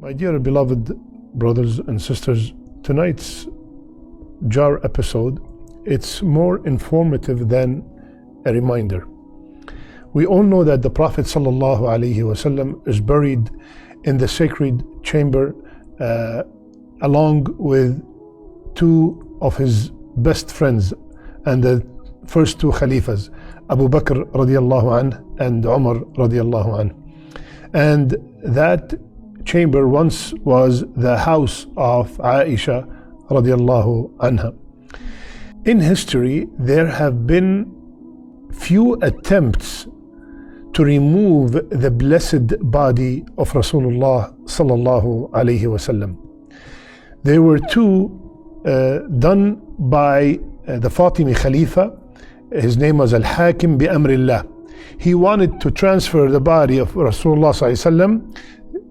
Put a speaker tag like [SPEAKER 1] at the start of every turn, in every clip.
[SPEAKER 1] My dear beloved brothers and sisters, tonight's jar episode, it's more informative than a reminder. We all know that the Prophet ﷺ is buried in the sacred chamber along with two of his best friends and the first two Khalifas, Abu Bakr radiallahu anh and Umar radiallahu anh. And that chamber once was the house of Aisha radiallahu anha. In history, there have been few attempts to remove the blessed body of Rasulullah sallallahu alayhi wasallam. There were two done by the Fatimi Khalifa. His name was Al-Hakim bi Amrillah. He wanted to transfer the body of Rasulullah sallallahu alayhi wasallam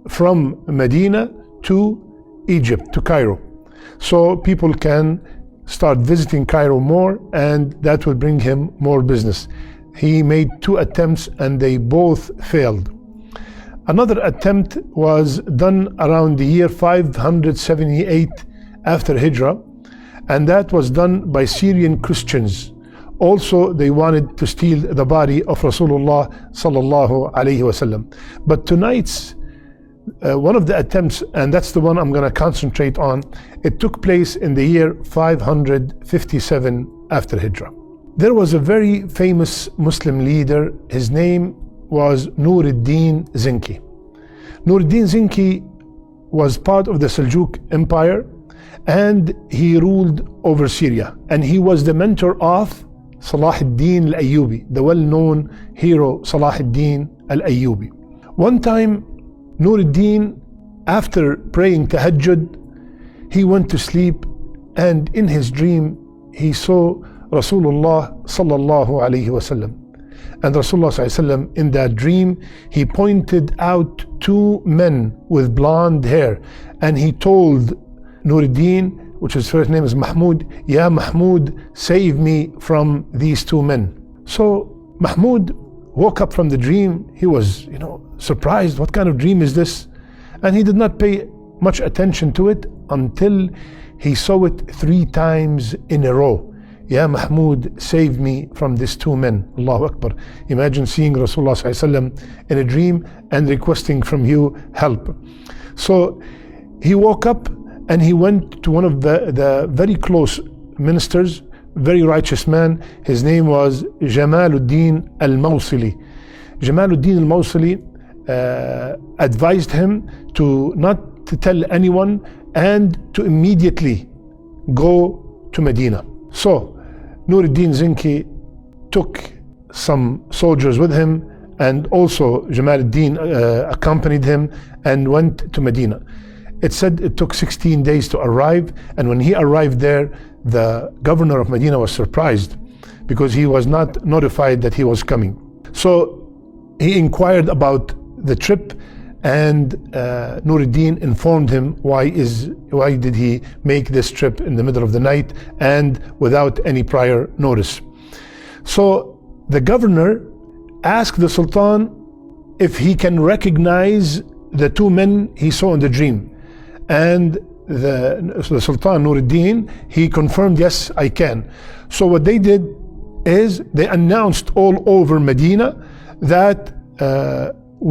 [SPEAKER 1] from Medina to Egypt, to Cairo. So people can start visiting Cairo more, and that will bring him more business. He made two attempts and they both failed. Another attempt was done around the year 578 after Hijrah, and that was done by Syrian Christians. Also, they wanted to steal the body of Rasulullah sallallahu alaihi wasallam. But tonight's one of the attempts, and that's the one I'm going to concentrate on, it took place in the year 557 after Hijrah. There was a very famous Muslim leader. His name was Nuruddin Zengi. Nuruddin Zengi was part of the Seljuk Empire, and he ruled over Syria, and he was the mentor of Salah ad-Din al-Ayyubi, the well-known hero Salah ad-Din al-Ayyubi. One time, Nuruddin, after praying tahajjud, he went to sleep, and in his dream he saw Rasulullah sallallahu alayhi wasallam. And Rasulullah sallallahu alayhi wasallam, in that dream, he pointed out two men with blonde hair, and he told Nuruddin, which his first name is Mahmud, "Ya Mahmud, save me from these two men." So Mahmud woke up from the dream. He was, surprised. What kind of dream is this? And he did not pay much attention to it until he saw it 3 times in a row. "Ya Mahmud, save me from these two men." Allahu Akbar. Imagine seeing Rasulullah ﷺ in a dream and requesting from you help. So he woke up and he went to one of the very close ministers, very righteous man. His name was Jamaluddin al-Mawsili. Jamaluddin al-Mawsili advised him to not to tell anyone and to immediately go to Medina. So Nuruddin Zengi took some soldiers with him, and also Jamaluddin accompanied him and went to Medina. It said it took 16 days to arrive, and when he arrived there, the governor of Medina was surprised because he was not notified that he was coming. So he inquired about the trip, and Nuruddin informed him why did he make this trip in the middle of the night and without any prior notice. So the governor asked the Sultan if he can recognize the two men he saw in the dream. And the Sultan Nuruddin, he confirmed, "Yes, I can." So what they did is they announced all over Medina that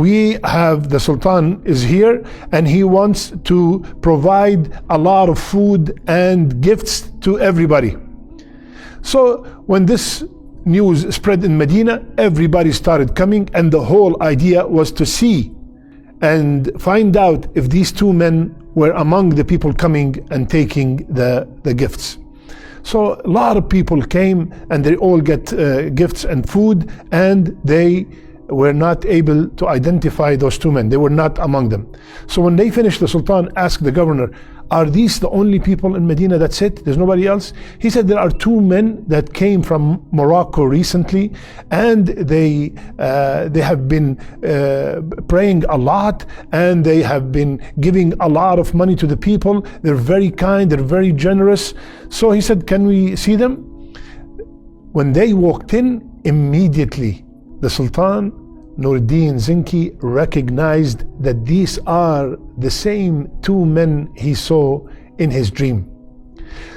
[SPEAKER 1] we have the Sultan is here, and he wants to provide a lot of food and gifts to everybody. So when this news spread in Medina, everybody started coming, and the whole idea was to see and find out if these two men were among the people coming and taking the gifts. So a lot of people came, and they all get gifts and food, and they were not able to identify those two men. They were not among them. So when they finished, the Sultan asked the governor, "Are these the only people in Medina? That's it? There's nobody else?" He said, "There are two men that came from Morocco recently, and they have been praying a lot, and they have been giving a lot of money to the people. They're very kind, they're very generous." So he said, "Can we see them?" When they walked in, immediately the Sultan Nuruddin Zengi recognized that these are the same two men he saw in his dream.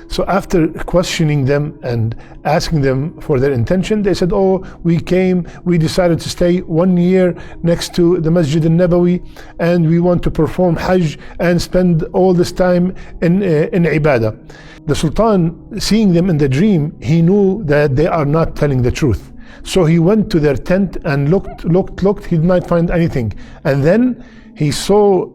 [SPEAKER 1] So after questioning them and asking them for their intention, they said, oh, we decided to stay 1 year next to the Masjid al-Nabawi, and we want to perform Hajj and spend all this time in ibadah. The Sultan, seeing them in the dream, he knew that they are not telling the truth. So he went to their tent and looked, he did not find anything. And then he saw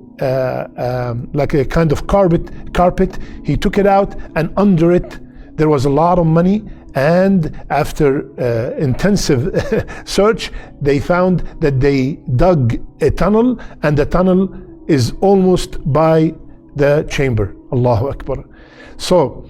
[SPEAKER 1] like a kind of carpet. He took it out, and under it there was a lot of money. And after intensive search, they found that they dug a tunnel, and the tunnel is almost by the chamber. Allahu Akbar. So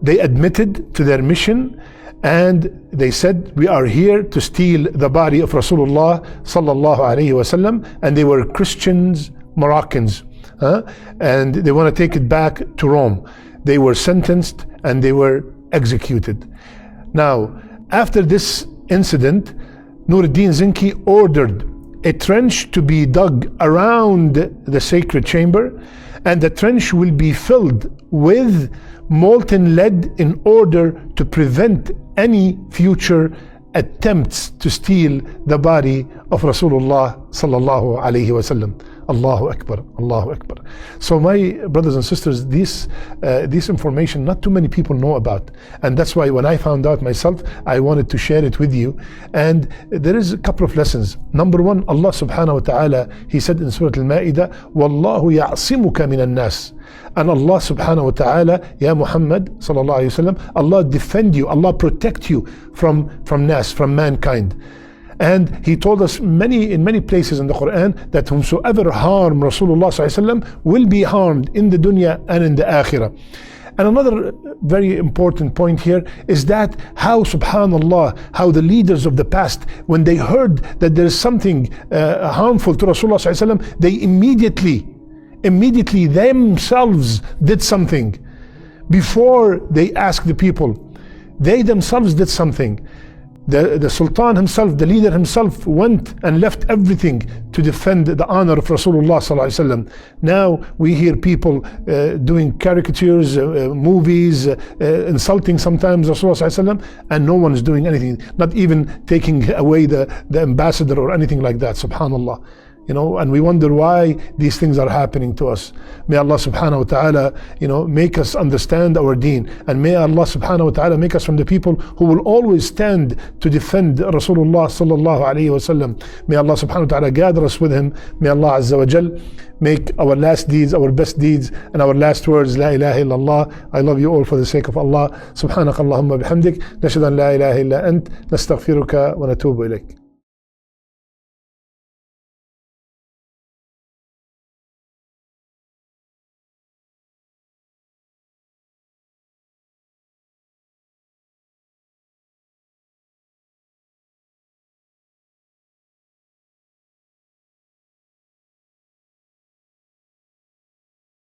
[SPEAKER 1] they admitted to their mission, and they said, we are here to steal the body of Rasulullah sallallahu alaihi wasallam. And they were Christians, Moroccans, and they want to take it back to Rome. They were sentenced and they were executed. Now, after this incident, Nuruddin Zengi ordered a trench to be dug around the sacred chamber, and the trench will be filled with molten lead in order to prevent any future attempts to steal the body of Rasulullah sallallahu alaihi wasallam. Allahu Akbar, Allahu Akbar. So my brothers and sisters, this information not too many people know about, and that's why when I found out myself, I wanted to share it with you. And there is a couple of lessons. Number one, Allah subhanahu wa ta'ala, He said in Surah Al-Ma'idah, وَاللَّهُ يَعْصِمُكَ مِنَ النَّاسِ. And Allah subhanahu wa ta'ala, Ya Muhammad sallallahu alayhi wa sallam, Allah defend you, Allah protect you from nas, from mankind. And He told us in many places in the Quran that whomsoever harm Rasulullah sallallahu alayhi wa sallam will be harmed in the dunya and in the akhirah. And another very important point here is that how, subhanallah, how the leaders of the past, when they heard that there is something harmful to Rasulullah sallallahu alayhi wa sallam, they immediately themselves did something. Before they asked the people, they themselves did something. The Sultan himself, the leader himself, went and left everything to defend the honor of Rasulullah sallallahu alaihi wasallam. Now we hear people doing caricatures, movies, insulting sometimes Rasulullah sallallahu alaihi wasallam, and no one is doing anything, not even taking away the ambassador or anything like that. Subhanallah. You know, and we wonder why these things are happening to us. May Allah subhanahu wa ta'ala, make us understand our deen. And may Allah subhanahu wa ta'ala make us from the people who will always stand to defend Rasulullah sallallahu alayhi wa sallam. May Allah subhanahu wa ta'ala gather us with him. May Allah azza wa jal make our last deeds our best deeds, and our last words, La ilaha illallah. I love you all for the sake of Allah. Subhanakallahumma bihamdik. Nashhadu an la ilaha illa ant. Nastaghfiruka wa natubu ilayk.